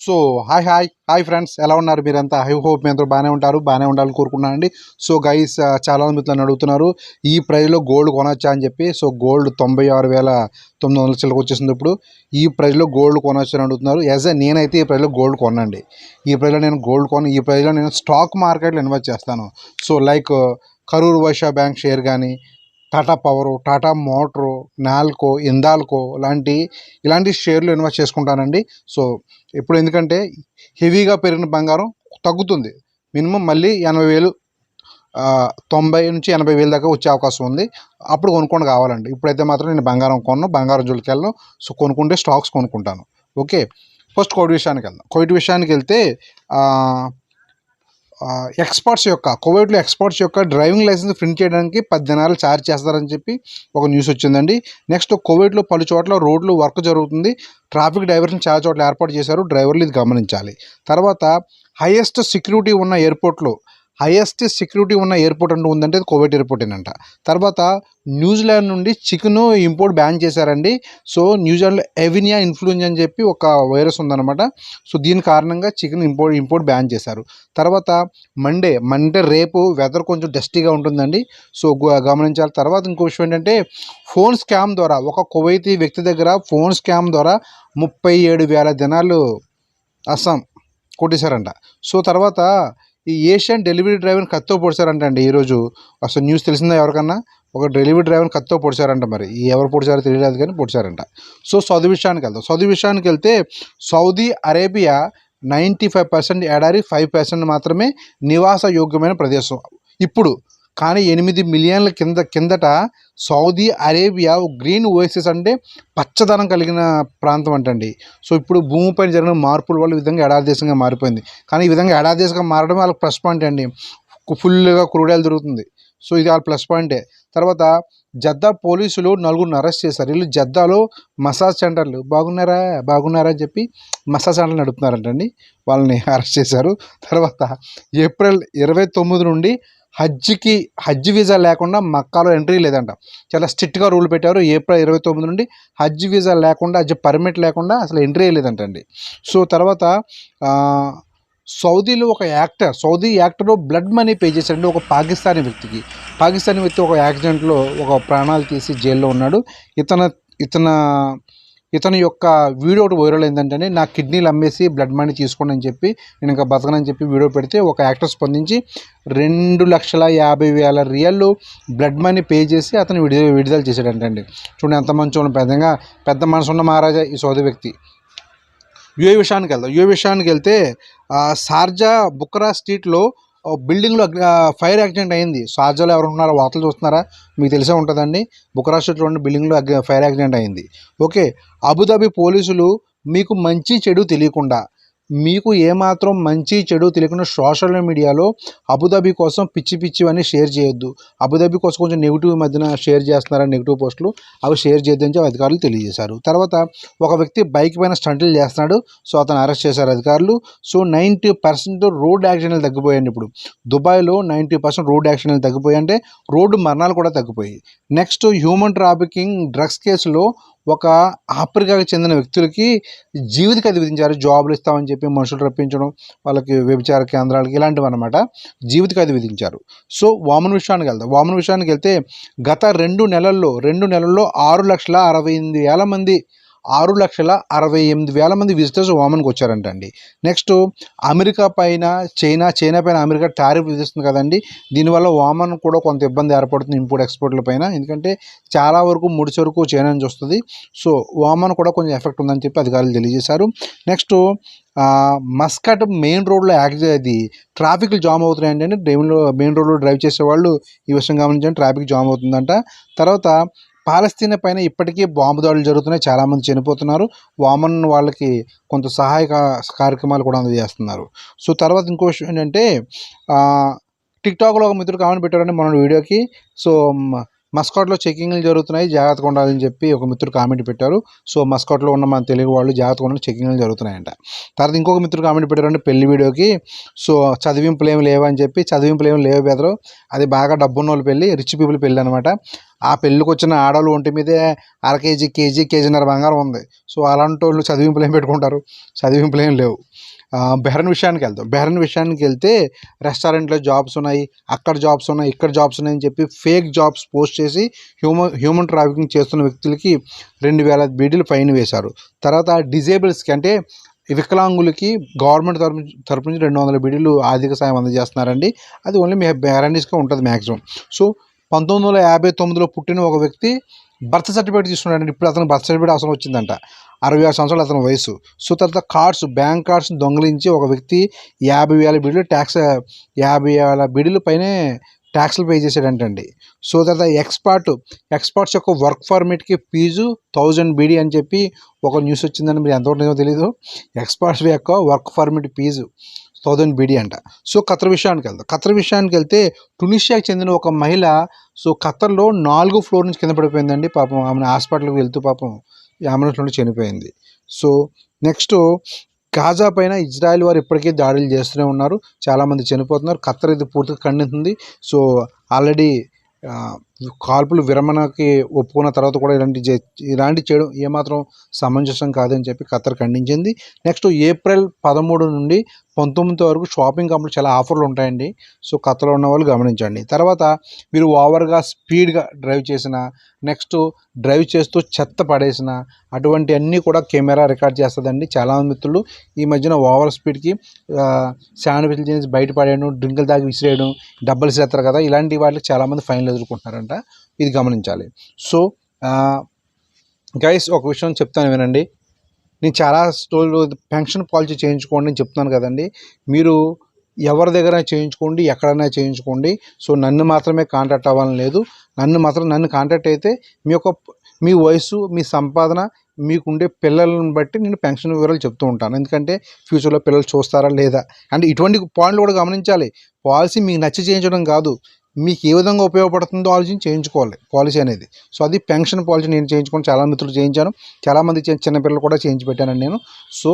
So hi friends, ఎలా ఉన్నారు మీరంతా? ఐ హోప్ మీ అందరూ బాగానే ఉండాలని కోరుకున్నానండి. సో గైస్, చాలా మంది మిత్రులు అడుగుతున్నారు ఈ ప్రైజ్లో గోల్డ్ కొనొచ్చా అని చెప్పి. సో గోల్డ్ 96,900 చిల్లరకు వచ్చేసింది. ఇప్పుడు ఈ ప్రైజ్లో గోల్డ్ కొనొచ్చు అని అడుగుతున్నారు. నేనైతే ఈ ప్రైజ్లో గోల్డ్ కొనండి. ఈ ప్రైజ్లో నేను గోల్డ్ ఈ ప్రైజ్లో నేను స్టాక్ మార్కెట్లో ఇన్వెస్ట్ చేస్తాను. So like Karur Vysya bank share కానీ, టాటా పవరు, టాటా మోటరు, నాల్కో, హిందాల్కో ఇలాంటి షేర్లు ఇన్వెస్ట్ చేసుకుంటానండి. సో ఇప్పుడు ఎందుకంటే హెవీగా పెరిగిన బంగారం తగ్గుతుంది. మినిమం మళ్ళీ 80,000, 90,000-80,000 దాకా వచ్చే అవకాశం ఉంది. అప్పుడు కొనుక్కొని కావాలండి. ఇప్పుడైతే మాత్రం నేను బంగారం జోలికి వెళ్ళను. సో కొనుక్కుంటే స్టాక్స్ కొనుక్కుంటాను. ఓకే, ఫస్ట్ కోవిడ్ విషయానికి వెళ్తే కువైట్లో ఎక్స్పర్ట్స్ యొక్క డ్రైవింగ్ లైసెన్స్ ప్రింట్ చేయడానికి 10 దినాలు ఛార్జ్ చేస్తారని చెప్పి ఒక న్యూస్ వచ్చిందండి. నెక్స్ట్, కువైట్లో పలు చోట్ల రోడ్లు వర్క్ జరుగుతుంది. ట్రాఫిక్ డైవర్షన్ చాలా చోట్ల ఏర్పాటు చేశారు. డ్రైవర్లు ఇది గమనించాలి. తర్వాత, హైయెస్ట్ సెక్యూరిటీ ఉన్న ఎయిర్పోర్ట్ అంటూ ఉందంటే అది కువైట్ ఎయిర్పోర్టేనంట. తర్వాత, న్యూజిలాండ్ నుండి చికెన్ ఇంపోర్ట్ బ్యాన్ చేశారండి. సో న్యూజిలాండ్లో ఎవినియా ఇన్ఫ్లుయెంజా అని చెప్పి ఒక వైరస్ ఉందన్నమాట. సో దీని కారణంగా చికెన్ ఇంపోర్ట్ బ్యాన్ చేశారు. తర్వాత, మండే రేపు వెదర్ కొంచెం డస్టీగా ఉంటుందండి. సో గమనించాలి. తర్వాత ఇంకో విషయం ఏంటంటే, ఫోన్ స్కామ్ ద్వారా ఒక కువైతీ వ్యక్తి దగ్గర 37,000 దినాలు అస్సాం కొట్టేశారంట. సో తర్వాత, ఈ ఏషియన్ డెలివరీ డ్రైవర్ని కత్తితో పొడిచారంట అండి. ఈరోజు అసలు న్యూస్ తెలిసిందా ఎవరికన్నా? ఒక డెలివరీ డ్రైవర్ని కత్తితో పొడిచారంట. మరి ఎవరు పొడిచారో తెలియలేదు కానీ పొడిచారంట. సో చదువు విషయానికి వెళ్తే సౌదీ అరేబియా 95% ఎడారి, 5% మాత్రమే నివాస యోగ్యమైన ప్రదేశం ఇప్పుడు. కానీ 8 మిలియన్ల కిందట సౌదీ అరేబియా గ్రీన్ ఓయసిస్ అంటే పచ్చదనం కలిగిన ప్రాంతం అంటండి. సో ఇప్పుడు భూమిపైన జరిగిన మార్పుల వల్ల ఈ విధంగా ఎడారి దేశంగా మారిపోయింది. కానీ ఈ విధంగా ఎడారి దేశంగా మారడం వాళ్ళకి ప్లస్ పాయింట్ అండి. ఫుల్గా క్రూడ్ ఆయిల్ దొరుకుతుంది. సో ఇది వాళ్ళ ప్లస్ పాయింటే. తర్వాత, జద్దా పోలీసులు 4గురిని అరెస్ట్ చేశారు. వీళ్ళు జద్దాలో మసాజ్ సెంటర్లు బాగున్నారా అని చెప్పి మసాజ్ సెంటర్లు నడుపుతున్నారంటండి. వాళ్ళని అరెస్ట్ చేశారు. తర్వాత, ఏప్రిల్ 29 నుండి హజ్ వీజా లేకుండా మక్కాలో ఎంట్రీ లేదంట. చాలా స్ట్రిక్ట్గా రూల్ పెట్టారు. ఏప్రిల్ 29 నుండి హజ్ వీజా లేకుండా, హజ్ పర్మిట్ లేకుండా అసలు ఎంట్రీ లేదంటండి. సో తర్వాత, Saudi actor blood money pay చేశాడండి ఒక పాకిస్తానీ వ్యక్తి ఒక యాక్సిడెంట్లో ఒక ప్రాణాలు తీసి జైల్లో ఉన్నాడు. ఇతని యొక్క వీడియో ఒకటి వైరల్ అయిందంటే, నా కిడ్నీలు అమ్మేసి బ్లడ్ మనీ తీసుకోండి అని చెప్పి, నేను ఇంకా బతకనని చెప్పి వీడియో పెడితే ఒక యాక్టర్ స్పందించి 2,50,000 రియల్ బ్లడ్ మనీ పే చేసి అతను విడుదల చేశాడంటండి. చూడండి ఎంత మంచి పెద్ద మనసు ఉన్న మహారాజా ఈ సౌదీ వ్యక్తి. యుఏ విషయానికి వెళ్తే షార్జా బుక్రా స్ట్రీట్లో బిల్డింగ్లో ఫైర్ యాక్సిడెంట్ అయింది. షార్జాలో ఎవరు ఉన్నారో వార్తలు చూస్తున్నారా? మీకు తెలిసే ఉంటుందండి. బుక్రా స్ట్రీట్లో ఉన్న బిల్డింగ్లో ఫైర్ యాక్సిడెంట్ అయింది. ఓకే, అబుదాబి పోలీసులు మీకు మంచి చెడు తెలియకుండా సోషల్ మీడియాలో అబుదాబి కోసం పిచ్చివన్నీ షేర్ చేయొద్దు. అబుదాబి కోసం కొంచెం నెగిటివ్ మధ్యన షేర్ చేస్తున్నారని నెగిటివ్ పోస్టులు అవి షేర్ చేయొద్దని చెప్పి అధికారులు తెలియజేశారు. తర్వాత, ఒక వ్యక్తి బైక్ పైన స్టంట్లు చేస్తున్నాడు. సో అతను అరెస్ట్ చేశారు అధికారులు. సో 90% రోడ్ యాక్సిడెంట్లు తగ్గిపోయాయండి. ఇప్పుడు దుబాయ్లో 90% రోడ్ యాక్సిడెంట్లు తగ్గిపోయాయి, అంటే రోడ్డు మరణాలు కూడా తగ్గిపోయాయి. నెక్స్ట్, హ్యూమన్ ట్రాఫికింగ్ డ్రగ్స్ కేసులో ఒక ఆఫ్రికాకి చెందిన వ్యక్తులకి జీవితఖైదు విధించారు. జాబులు ఇస్తామని చెప్పి మనుషులు రప్పించడం, వాళ్ళకి వ్యభిచార కేంద్రాలకి ఇలాంటివి అనమాట జీవితఖైదు విధించారు. సో వామన్ విషయానికి వెళ్తే గత 2 నెలల్లో 6,68,000 మంది విజిటర్స్ వామన్కి వచ్చారంట అండి. నెక్స్ట్, అమెరికా పైన చైనా పైన అమెరికా టారిఫ్ విధిస్తుంది కదండి. దీనివల్ల వామన్ కూడా కొంత ఇబ్బంది ఏర్పడుతుంది ఇంపోర్ట్ ఎక్స్పోర్ట్ల పైన. ఎందుకంటే చాలా వరకు ముడి సరుకు చైనా నుంచి వస్తుంది. సో వామన్ కూడా కొంచెం ఎఫెక్ట్ ఉందని చెప్పి అధికారులు తెలియజేశారు. నెక్స్ట్, మస్కట్ మెయిన్ రోడ్లో ట్రాఫిక్లు జామ్ అవుతున్నాయండి. మెయిన్ రోడ్లో డ్రైవ్ చేసే వాళ్ళు ఈ విషయం గమనించండి, ట్రాఫిక్ జామ్ అవుతుందంట. తర్వాత, పాలస్తీనా పైన ఇప్పటికీ బాంబు దాడులు జరుగుతున్నాయి. చాలామంది చనిపోతున్నారు. వామన్ వాళ్ళకి కొంత సహాయక కార్యక్రమాలు కూడా అందజేస్తున్నారు. సో తర్వాత ఇంకో విషయం ఏంటంటే, టిక్టాక్లో ఒక మిత్రుడు కామెంట్ పెట్టారండి మన వీడియోకి. సో మస్కాట్లో చెకింగ్లు జరుగుతున్నాయి, జాగ్రత్తగా ఉండాలని చెప్పి ఒక మిత్రుడు కామెంట్ పెట్టారు. సో మస్కాట్లో ఉన్న మన తెలుగు వాళ్ళు జాగ్రత్తగా ఉండాలి, చెకింగ్లు జరుగుతున్నాయంట. తర్వాత ఇంకొక మిత్రుడు కామెంట్ పెట్టారంటే పెళ్లి వీడియోకి సో చదివింపులు ఏమి లేవని చెప్పి, చదివింపులు ఏమి లేవు బెదరు, అది బాగా డబ్బున్న వాళ్ళు పెళ్ళి, రిచ్ పీపుల్ పెళ్ళి అనమాట. ఆ పెళ్ళికి వచ్చిన ఆడవాళ్ళు ఒంటి మీదే అర కేజీ కేజీన్నర బంగారం ఉంది. సో అలాంటి వాళ్ళు చదివింపులు ఏం పెట్టుకుంటారు, చదివింపులు ఏం లేవు. బెహ్రెన్ విషయానికి వెళ్తే రెస్టారెంట్లో జాబ్స్ ఉన్నాయి, అక్కడ జాబ్స్ ఉన్నాయి, ఇక్కడ జాబ్స్ ఉన్నాయని చెప్పి ఫేక్ జాబ్స్ పోస్ట్ చేసి హ్యూమన్ ట్రాఫికింగ్ చేస్తున్న వ్యక్తులకి 2000 బీడీలు ఫైన్ వేశారు. తర్వాత డిజేబుల్స్కి అంటే వికలాంగులకి గవర్నమెంట్ తరపు నుంచి 200 బీడీలు ఆర్థిక సాయం అందజేస్తున్నారండి. అది ఓన్లీ బెహ్రెన్స్కే ఉంటుంది మ్యాక్సిమం. సో 1959లో పుట్టిన ఒక వ్యక్తి బర్త్ సర్టిఫికేట్ తీసుకున్నాడండి. ఇప్పుడు అతను బర్త్ సర్టిఫికేట్ అవసరం వచ్చిందంట. 66 సంవత్సరాలు అతని వయసు. సో తర్వాత బ్యాంక్ కార్డ్స్ దొంగిలించి ఒక వ్యక్తి 50,000 బీడీలు 50,000 బీడీలు పైనే ట్యాక్స్లు పే చేశాడంటండి. సో తర్వాత ఎక్స్పర్ట్స్ యొక్క వర్క్ పర్మిట్కి ఫీజు 1000 బీడీ అని చెప్పి ఒక న్యూస్ వచ్చిందని మీరు ఎంతవరకు నిజమో తెలీదు. ఎక్స్పర్ట్స్ యొక్క వర్క్ పర్మిట్ ఫీజు 1000 బీడీ అంట. సో ఖత్తర్ విషయానికి వెళ్తే టునీషియాకి చెందిన ఒక మహిళ సో ఖత్తర్లో 4వ ఫ్లోర్ నుంచి కింద పడిపోయిందండి. పాపం ఆమె హాస్పిటల్కి వెళ్తూ పాపం అంబులెన్స్లో చనిపోయింది. సో నెక్స్ట్ గాజా పైన ఇజ్రాయెల్ వారు ఇప్పటికీ దాడులు చేస్తూనే ఉన్నారు, చాలామంది చనిపోతున్నారు. ఖత్తర్ ఇది పూర్తిగా ఖండిస్తుంది. సో ఆల్రెడీ కాల్పులు విరమణకి ఒప్పుకున్న తర్వాత కూడా ఇలాంటి చేయడం ఏమాత్రం సమంజసం కాదని చెప్పి ఖత్తర్ ఖండించింది. నెక్స్ట్ ఏప్రిల్ 13 నుండి 19 వరకు షాపింగ్ కాంప్లెక్స్ చాలా ఆఫర్లు ఉంటాయండి. సో ఖత్తర్లో ఉన్న వాళ్ళు గమనించండి. తర్వాత మీరు ఓవర్గా స్పీడ్గా డ్రైవ్ చేసిన, నెక్స్ట్ డ్రైవ్ చేస్తూ చెత్త పడేసిన అటువంటి అన్నీ కూడా కెమెరా రికార్డ్ చేస్తుందండి. చాలామంది మిత్రులు ఈ మధ్యన ఓవర్ స్పీడ్కి శాండ్విచ్లు చేసి బయట పడేయడం, డ్రింకులు తాగి విసిరేయడం, డబ్బులు చేస్తారు కదా, ఇలాంటి వాటికి చాలామంది ఫైన్లు ఎదుర్కొంటున్నారంట. ఇది గమనించాలి. సో గైస్ ఒక విషయం చెప్తాను వినండి. నేను చాలా పెన్షన్ పాలసీ చేయించుకోండి అని చెప్తున్నాను కదండి. మీరు ఎవరి దగ్గర చేయించుకోండి, ఎక్కడైనా చేయించుకోండి. సో నన్ను మాత్రమే కాంటాక్ట్ అవ్వాలని లేదు. నన్ను కాంటాక్ట్ అయితే మీ వయసు, మీ సంపాదన, మీకుండే పిల్లలను బట్టి నేను పెన్షన్ వివరాలు చెప్తూ ఉంటాను. ఎందుకంటే ఫ్యూచర్లో పిల్లలు చూస్తారా లేదా అంటే ఇటువంటి పాయింట్లు కూడా గమనించాలి. పాలసీ మీకు నచ్చి చేయించడం కాదు, మీకు ఏ విధంగా ఉపయోగపడుతుందో ఆలోచించి చేయించుకోవాలి పాలసీ అనేది. సో అది పెన్షన్ పాలసీ నేను చేయించుకొని చాలా మిత్రులు చేయించాను, చాలామంది చిన్నపిల్లలు కూడా చేయించి పెట్టానండి నేను. సో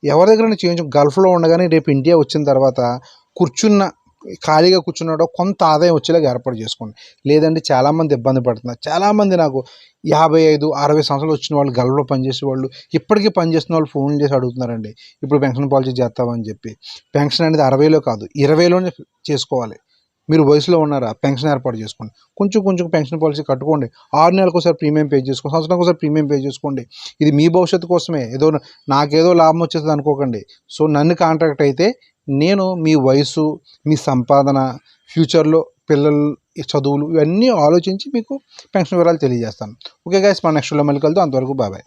ఎవరి దగ్గర గల్ఫ్లో ఉండగానే రేపు ఇండియా వచ్చిన తర్వాత ఖాళీగా కూర్చున్నాడో కొంత ఆదాయం వచ్చేలాగా ఏర్పాటు చేసుకోండి. లేదంటే చాలామంది ఇబ్బంది పడుతున్నారు. చాలామంది నాకు 55, 60 సంవత్సరాలు వచ్చిన వాళ్ళు, గల్ఫ్లో పనిచేసే వాళ్ళు, ఇప్పటికీ పనిచేస్తున్న వాళ్ళు ఫోన్లు చేసి అడుగుతున్నారండి ఇప్పుడు పెన్షన్ పాలసీ చేస్తామని చెప్పి. పెన్షన్ అనేది 60లో కాదు 20లోనే చేసుకోవాలి. మీరు వయసులో ఉన్నారా, పెన్షన్ ఏర్పాటు చేసుకోండి. కొంచెం పెన్షన్ పాలసీ కట్టుకోండి. 6 నెలలకు ఒకసారి ప్రీమియం పే చేసుకోండి, సంవత్సరానికి ఒకసారి ప్రీమియం పే చేసుకోండి. ఇది మీ భవిష్యత్తు కోసమే, నాకేదో లాభం వచ్చేస్తుంది అనుకోకండి. సో నన్ను కాంటాక్ట్ అయితే నేను మీ వయసు, మీ సంపాదన, ఫ్యూచర్లో పిల్లలు చదువులు ఇవన్నీ ఆలోచించి మీకు పెన్షన్ వివరాలు తెలియజేస్తాను. ఓకే గైస్, మన నెక్స్ట్లో మళ్ళీ కలుద్దాం. అంతవరకు బాయ్.